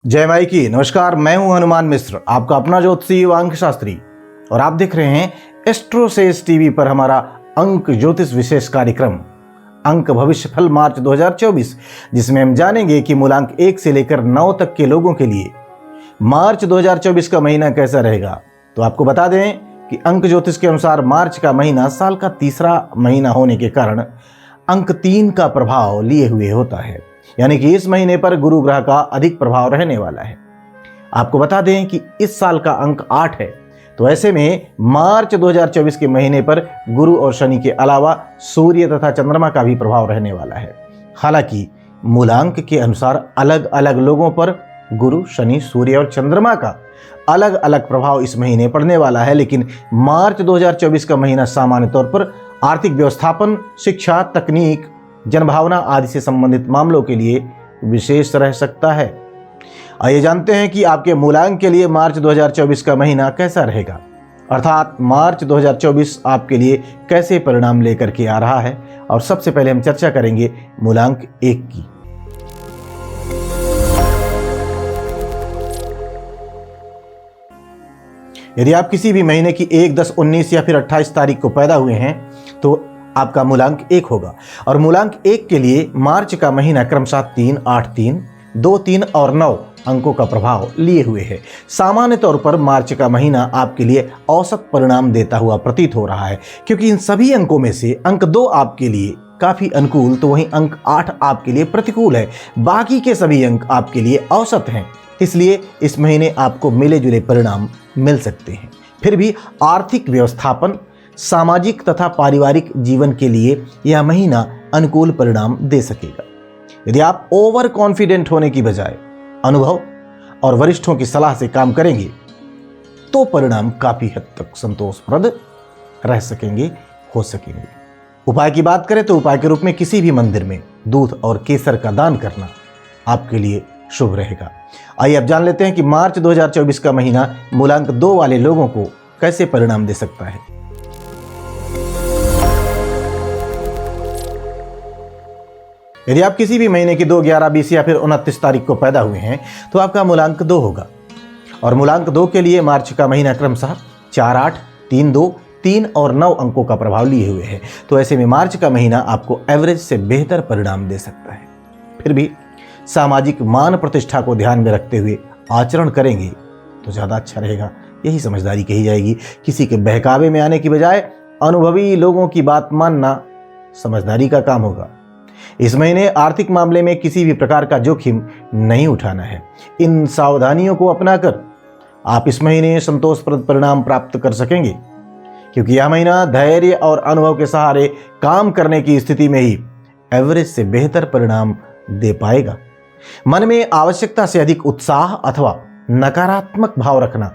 जय माई की। नमस्कार, मैं हूं हनुमान मिश्र, आपका अपना ज्योतिषी अंक शास्त्री, और आप देख रहे हैं एस्ट्रोसेज टीवी पर हमारा अंक ज्योतिष विशेष कार्यक्रम अंक भविष्यफल मार्च 2024, जिसमें हम जानेंगे कि मूलांक 1 से लेकर 9 तक के लोगों के लिए मार्च 2024 का महीना कैसा रहेगा। तो आपको बता दें कि अंक ज्योतिष के अनुसार मार्च का महीना साल का तीसरा महीना होने के कारण अंक 3 का प्रभाव लिए हुए होता है, यानी कि इस महीने पर गुरु ग्रह का अधिक प्रभाव रहने वाला है। आपको बता दें कि इस साल का अंक 8 है, तो ऐसे में मार्च 2024 के महीने पर गुरु और शनि के अलावा सूर्य तथा चंद्रमा का भी प्रभाव रहने वाला है। हालांकि मूलांक के अनुसार अलग अलग लोगों पर गुरु, शनि, सूर्य और चंद्रमा का अलग अलग प्रभाव इस महीने पड़ने वाला है, लेकिन मार्च 2024 का महीना सामान्य तौर पर आर्थिक व्यवस्थापन, शिक्षा, तकनीक, जनभावना आदि से संबंधित मामलों के लिए विशेष रह सकता है। आइए जानते हैं कि आपके मूलांक के लिए मार्च 2024 का महीना कैसा रहेगा, अर्थात मार्च 2024 आपके लिए कैसे परिणाम लेकर के आ रहा है। और सबसे पहले हम चर्चा करेंगे मूलांक 1 की। यदि आप किसी भी महीने की 1, 10, 19 या फिर 28 तारीख को पैदा हुए हैं तो आपका मूलांक 1 होगा। और मूलांक 1 के लिए मार्च का महीना क्रमशः 3, 8, 3, 2, 3 और 9 अंकों का प्रभाव लिए हुए है। सामान्य तौर पर मार्च का महीना आपके लिए औसत परिणाम देता हुआ प्रतीत हो रहा है, क्योंकि इन सभी अंकों में से अंक 2 आपके लिए काफी अनुकूल, तो वहीं अंक 8 आपके लिए प्रतिकूल है। बाकी के सभी अंक आपके लिए औसत हैं, इसलिए इस महीने आपको मिले जुले परिणाम मिल सकते हैं। फिर भी आर्थिक व्यवस्थापन, सामाजिक तथा पारिवारिक जीवन के लिए यह महीना अनुकूल परिणाम दे सकेगा। यदि आप ओवर कॉन्फिडेंट होने की बजाय अनुभव और वरिष्ठों की सलाह से काम करेंगे तो परिणाम काफी हद तक संतोषप्रद रह सकेंगे, हो सकेंगे। उपाय की बात करें तो उपाय के रूप में किसी भी मंदिर में दूध और केसर का दान करना आपके लिए शुभ रहेगा। आइए अब जान लेते हैं कि मार्च 2024 का महीना मूलांक 2 वाले लोगों को कैसे परिणाम दे सकता है। यदि आप किसी भी महीने की 2, 11, 20 या फिर 29 तारीख को पैदा हुए हैं तो आपका मूलांक 2 होगा। और मूलांक 2 के लिए मार्च का महीना क्रमशः 4, 8, 3, 2, 3 और 9 अंकों का प्रभाव लिए हुए है। तो ऐसे में मार्च का महीना आपको एवरेज से बेहतर परिणाम दे सकता है। फिर भी सामाजिक मान प्रतिष्ठा को ध्यान में रखते हुए आचरण करेंगे तो ज़्यादा अच्छा रहेगा, यही समझदारी कही जाएगी। किसी के बहकावे में आने की बजाय अनुभवी लोगों की बात मानना समझदारी का काम होगा। इस महीने आर्थिक मामले में किसी भी प्रकार का जोखिम नहीं उठाना है। इन सावधानियों को अपनाकर आप इस महीने संतोषप्रद परिणाम प्राप्त कर सकेंगे, क्योंकि यह महीना धैर्य और अनुभव के सहारे काम करने की स्थिति में ही एवरेज से बेहतर परिणाम दे पाएगा। मन में आवश्यकता से अधिक उत्साह अथवा नकारात्मक भाव रखना,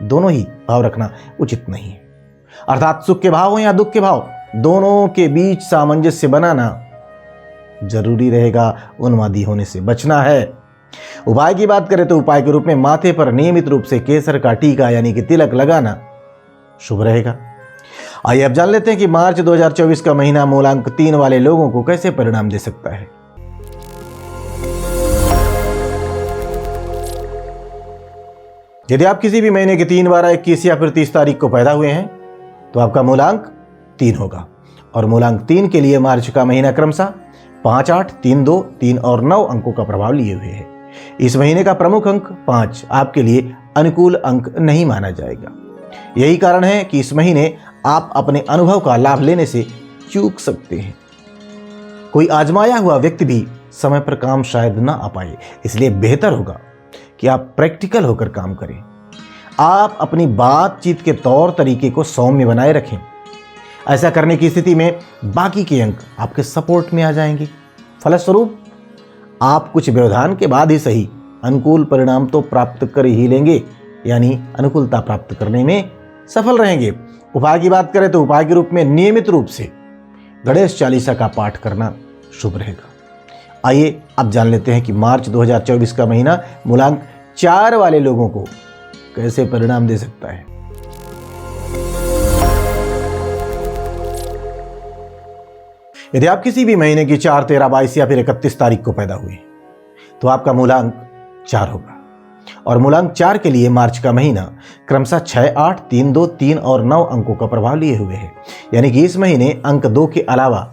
दोनों ही भाव रखना उचित नहीं है। अर्थात सुख के भाव हो या दुख के भाव, दोनों के बीच सामंजस्य बनाना जरूरी रहेगा। उन्मादी होने से बचना है। उपाय की बात करें तो उपाय के रूप में माथे पर नियमित रूप से केसर का टीका यानी कि तिलक लगाना शुभ रहेगा। आइए अब जान लेते हैं कि मार्च 2024 का महीना मूलांक 3 वाले लोगों को कैसे परिणाम दे सकता है। यदि आप किसी भी महीने की 3, 12, 21 या फिर 30 तारीख को पैदा हुए हैं तो आपका मूलांक 3 होगा। और मूलांक 3 के लिए मार्च का महीना क्रमशः 5, 8, 3, 2, 3 और 9 अंकों का प्रभाव लिए हुए है। इस महीने का प्रमुख अंक 5 आपके लिए अनुकूल अंक नहीं माना जाएगा। यही कारण है कि इस महीने आप अपने अनुभव का लाभ लेने से चूक सकते हैं। कोई आजमाया हुआ व्यक्ति भी समय पर काम शायद ना आ पाए, इसलिए बेहतर होगा कि आप प्रैक्टिकल होकर काम करें। आप अपनी बातचीत के तौर तरीके को सौम्य बनाए रखें। ऐसा करने की स्थिति में बाकी के अंक आपके सपोर्ट में आ जाएंगे। फलस्वरूप आप कुछ व्यवधान के बाद ही सही अनुकूल परिणाम तो प्राप्त कर ही लेंगे, यानी अनुकूलता प्राप्त करने में सफल रहेंगे। उपाय की बात करें तो उपाय के रूप में नियमित रूप से गणेश चालीसा का पाठ करना शुभ रहेगा। आइए अब जान लेते हैं कि मार्च 2024 का महीना मूलांक 4 वाले लोगों को कैसे परिणाम दे सकता है। यदि आप किसी भी महीने की 4, 13, 22 या फिर 31 तारीख को पैदा हुए तो आपका मूलांक 4 होगा। और मूलांक 4 के लिए मार्च का महीना क्रमशः 6, 8, 3, 2, 3 और 9 अंकों का प्रभाव लिए हुए है। यानी कि इस महीने अंक 2 के अलावा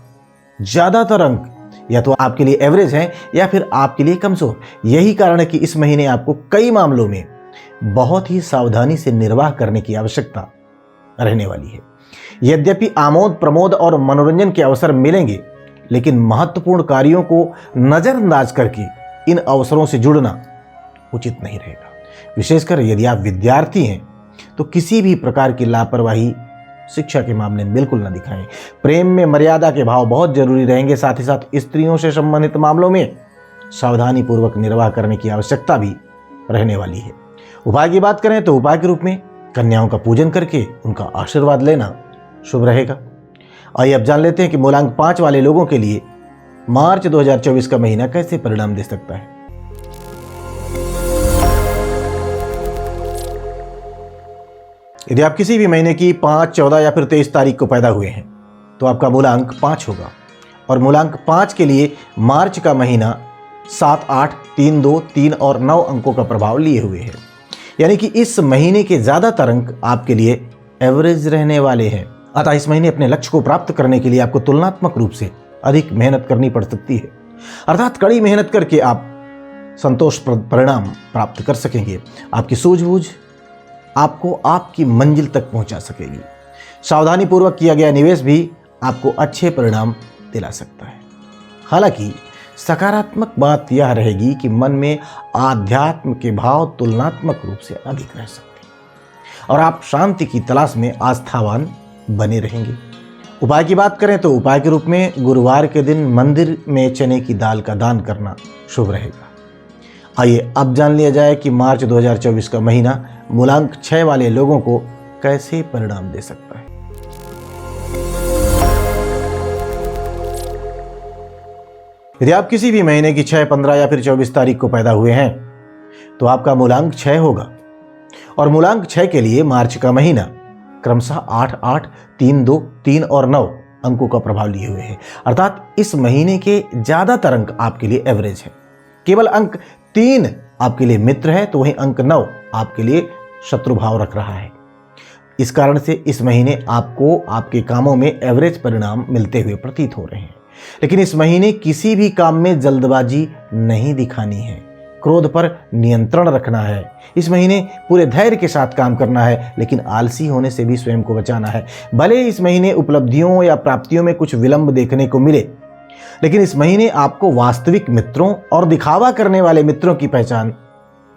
ज़्यादातर अंक या तो आपके लिए एवरेज हैं या फिर आपके लिए कमज़ोर। यही कारण है कि इस महीने आपको कई मामलों में बहुत ही सावधानी से निर्वाह करने की आवश्यकता रहने वाली है। यद्यपि आमोद प्रमोद और मनोरंजन के अवसर मिलेंगे, लेकिन महत्वपूर्ण कार्यों को नज़रअंदाज करके इन अवसरों से जुड़ना उचित नहीं रहेगा। विशेषकर यदि आप विद्यार्थी हैं तो किसी भी प्रकार की लापरवाही शिक्षा के मामले में बिल्कुल न दिखाएं। प्रेम में मर्यादा के भाव बहुत जरूरी रहेंगे। साथ ही साथ स्त्रियों से संबंधित मामलों में सावधानी पूर्वक निर्वाह करने की आवश्यकता भी रहने वाली है। उपाय की बात करें तो उपाय के रूप में कन्याओं का पूजन करके उनका आशीर्वाद लेना शुभ रहेगा। आइए अब जान लेते हैं कि मूलांक 5 वाले लोगों के लिए मार्च 2024 का महीना कैसे परिणाम दे सकता है। यदि आप किसी भी महीने की 5, 14 या फिर 23 तारीख को पैदा हुए हैं तो आपका मूलांक 5 होगा और मूलांक 5 के लिए मार्च का महीना 7, 8, 3, 2, 3 और 9 अंकों का प्रभाव लिए हुए है। यानी कि इस महीने के ज़्यादातर अंक आपके लिए एवरेज रहने वाले हैं। अतः इस महीने अपने लक्ष्य को प्राप्त करने के लिए आपको तुलनात्मक रूप से अधिक मेहनत करनी पड़ सकती है। अर्थात कड़ी मेहनत करके आप संतोषप्रद परिणाम प्राप्त कर सकेंगे। आपकी सूझबूझ आपको आपकी मंजिल तक पहुंचा सकेगी। सावधानी पूर्वक किया गया निवेश भी आपको अच्छे परिणाम दिला सकता है। हालांकि सकारात्मक बात यह रहेगी कि मन में आध्यात्म के भाव तुलनात्मक रूप से अधिक रह सकते हैं और आप शांति की तलाश में आस्थावान बने रहेंगे। उपाय की बात करें तो उपाय के रूप में गुरुवार के दिन मंदिर में चने की दाल का दान करना शुभ रहेगा। आइए अब जान लिया जाए कि मार्च 2024 का महीना मूलांक 6 वाले लोगों को कैसे परिणाम दे सकता है। यदि आप किसी भी महीने की 6, 15 या फिर 24 तारीख को पैदा हुए हैं तो आपका मूलांक 6 होगा और मूलांक 6 के लिए मार्च का महीना क्रमशः 8, 8, 3, 2, 3 और 9 अंकों का प्रभाव लिए हुए है। अर्थात इस महीने के ज्यादातर अंक आपके लिए एवरेज है। केवल अंक 3 आपके लिए मित्र है तो वहीं अंक 9 आपके लिए शत्रु भाव रख रहा है। इस कारण से इस महीने आपको आपके कामों में एवरेज परिणाम मिलते हुए प्रतीत हो रहे हैं। लेकिन इस महीने किसी भी काम में जल्दबाजी नहीं दिखानी है। क्रोध पर नियंत्रण रखना है। इस महीने पूरे धैर्य के साथ काम करना है, लेकिन आलसी होने से भी स्वयं को बचाना है। भले इस महीने उपलब्धियों या प्राप्तियों में कुछ विलंब देखने को मिले, लेकिन इस महीने आपको वास्तविक मित्रों और दिखावा करने वाले मित्रों की पहचान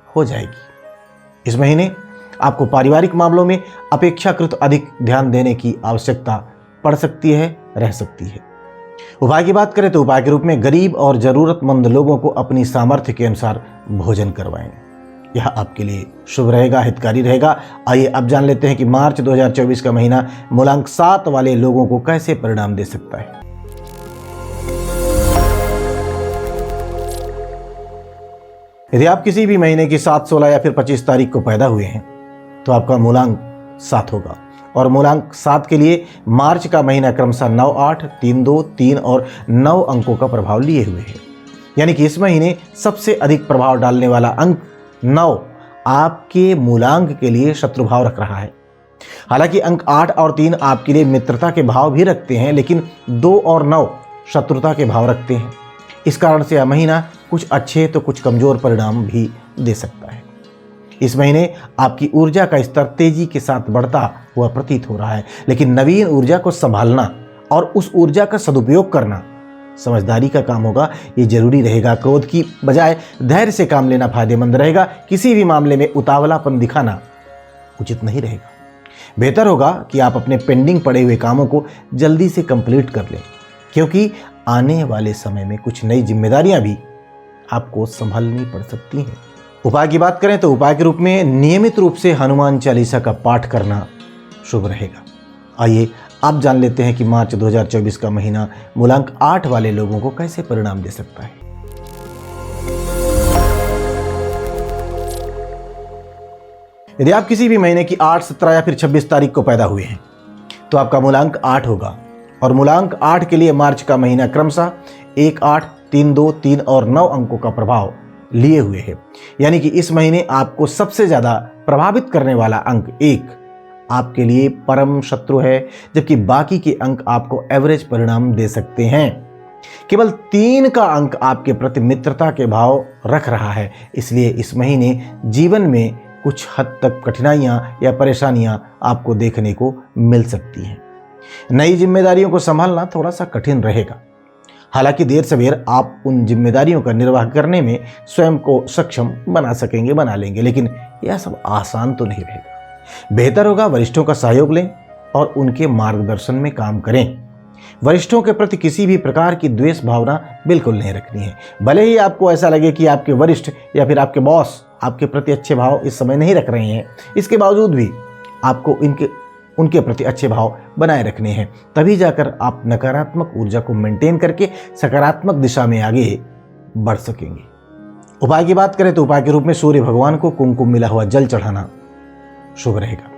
हो जाएगी। इस महीने आपको पारिवारिक मामलों में अपेक्षाकृत अधिक ध्यान देने की आवश्यकता पड़ सकती है, रह सकती है। उपाय की बात करें तो उपाय के रूप में गरीब और जरूरतमंद लोगों को अपनी सामर्थ्य के अनुसार भोजन करवाएं। यह आपके लिए शुभ रहेगा, हितकारी रहेगा। आइए अब जान लेते हैं कि मार्च 2024 का महीना मूलांक 7 वाले लोगों को कैसे परिणाम दे सकता है। यदि आप किसी भी महीने की 7, 16 या फिर 25 तारीख को पैदा हुए हैं तो आपका मूलांक 7 होगा और मूलांक 7 के लिए मार्च का महीना क्रमशः 9, 8, 3, 2, 3 और 9 अंकों का प्रभाव लिए हुए है। यानी कि इस महीने सबसे अधिक प्रभाव डालने वाला अंक 9 आपके मूलांक के लिए शत्रु भाव रख रहा है। हालांकि अंक 8 और 3 आपके लिए मित्रता के भाव भी रखते हैं, लेकिन 2 और 9 शत्रुता के भाव रखते हैं। इस कारण से यह महीना कुछ अच्छे तो कुछ कमजोर परिणाम भी दे सकता है। इस महीने आपकी ऊर्जा का स्तर तेजी के साथ बढ़ता हुआ प्रतीत हो रहा है, लेकिन नवीन ऊर्जा को संभालना और उस ऊर्जा का सदुपयोग करना समझदारी का काम होगा। ये जरूरी रहेगा। क्रोध की बजाय धैर्य से काम लेना फायदेमंद रहेगा। किसी भी मामले में उतावलापन दिखाना उचित नहीं रहेगा। बेहतर होगा कि आप अपने पेंडिंग पड़े हुए कामों को जल्दी से कंप्लीट कर लें, क्योंकि आने वाले समय में कुछ नई जिम्मेदारियां भी आपको संभालनी पड़ सकती हैं। उपाय की बात करें तो उपाय के रूप में नियमित रूप से हनुमान चालीसा का पाठ करना शुभ रहेगा। आइए अब जान लेते हैं कि मार्च 2024 का महीना मूलांक 8 वाले लोगों को कैसे परिणाम दे सकता है। यदि आप किसी भी महीने की 8, 17 या फिर 26 तारीख को पैदा हुए हैं तो आपका मूलांक 8 होगा और मूलांक 8 के लिए मार्च का महीना क्रमशः 1, 8, 3, 2, 3 और 9 अंकों का प्रभाव लिए हुए है। यानी कि इस महीने आपको सबसे ज़्यादा प्रभावित करने वाला अंक 1 आपके लिए परम शत्रु है, जबकि बाकी के अंक आपको एवरेज परिणाम दे सकते हैं। केवल 3 का अंक आपके प्रति मित्रता के भाव रख रहा है। इसलिए इस महीने जीवन में कुछ हद तक कठिनाइयां या परेशानियां आपको देखने को मिल सकती हैं। नई जिम्मेदारियों को संभालना थोड़ा सा कठिन रहेगा। हालांकि देर सवेर आप उन जिम्मेदारियों का निर्वाह करने में स्वयं को सक्षम बना लेंगे, लेकिन यह सब आसान तो नहीं रहेगा। बेहतर होगा वरिष्ठों का सहयोग लें और उनके मार्गदर्शन में काम करें। वरिष्ठों के प्रति किसी भी प्रकार की द्वेष भावना बिल्कुल नहीं रखनी है। भले ही आपको ऐसा लगे कि आपके वरिष्ठ या फिर आपके बॉस आपके प्रति अच्छे भाव इस समय नहीं रख रहे हैं, इसके बावजूद भी आपको उनके प्रति अच्छे भाव बनाए रखने हैं। तभी जाकर आप नकारात्मक ऊर्जा को मेंटेन करके सकारात्मक दिशा में आगे बढ़ सकेंगे। उपाय की बात करें तो उपाय के रूप में सूर्य भगवान को कुमकुम मिला हुआ जल चढ़ाना शुभ रहेगा।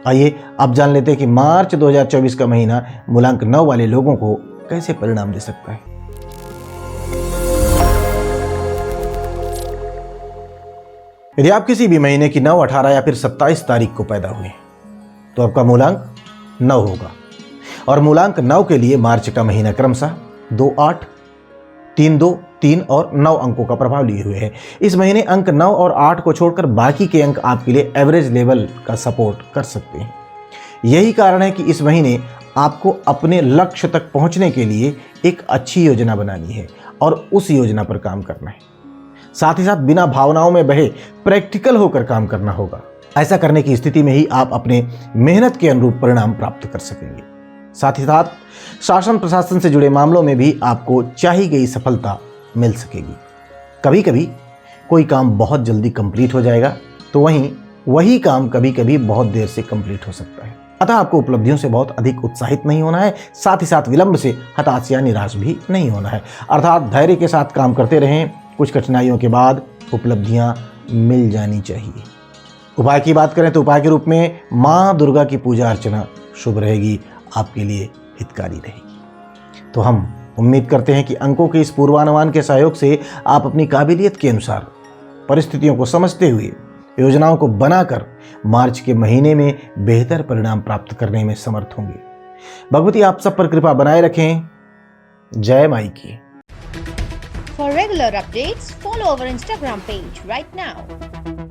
आइए अब जान लेते हैं कि मार्च 2024 का महीना मूलांक 9 वाले लोगों को कैसे परिणाम दे सकता है। यदि आप किसी भी महीने की 9, 18 या फिर 27 तारीख को पैदा हुए हैं तो आपका मूलांक 9 होगा और मूलांक 9 के लिए मार्च का महीना क्रमशः 2, 8, 3, 2, 3 और 9 अंकों का प्रभाव लिए हुए है। इस महीने अंक 9 और 8 को छोड़कर बाकी के अंक आपके लिए एवरेज लेवल का सपोर्ट कर सकते हैं। यही कारण है कि इस महीने आपको अपने लक्ष्य तक पहुंचने के लिए एक अच्छी योजना बनानी है और उस योजना पर काम करना है। साथ ही साथ बिना भावनाओं में बहे प्रैक्टिकल होकर काम करना होगा। ऐसा करने की स्थिति में ही आप अपने मेहनत के अनुरूप परिणाम प्राप्त कर सकेंगे। साथ ही साथ शासन प्रशासन से जुड़े मामलों में भी आपको चाही गई सफलता मिल सकेगी। कभी कभी कोई काम बहुत जल्दी कंप्लीट हो जाएगा तो वही काम कभी कभी बहुत देर से कंप्लीट हो सकता है। अतः आपको उपलब्धियों से बहुत अधिक उत्साहित नहीं होना है, साथ ही साथ विलंब से हताश या निराश भी नहीं होना है। अर्थात धैर्य के साथ काम करते रहें। कुछ कठिनाइयों के बाद उपलब्धियां मिल जानी चाहिए। उपाय की बात करें तो उपाय के रूप में माँ दुर्गा की पूजा अर्चना शुभ रहेगी, आपके लिए हितकारी रहेगी। तो हम उम्मीद करते हैं कि अंकों के इस पूर्वानुमान के सहयोग से आप अपनी काबिलियत के अनुसार परिस्थितियों को समझते हुए योजनाओं को बनाकर मार्च के महीने में बेहतर परिणाम प्राप्त करने में समर्थ होंगे। भगवती आप सब पर कृपा बनाए रखें। जय माई की। For regular updates, follow our Instagram page right now.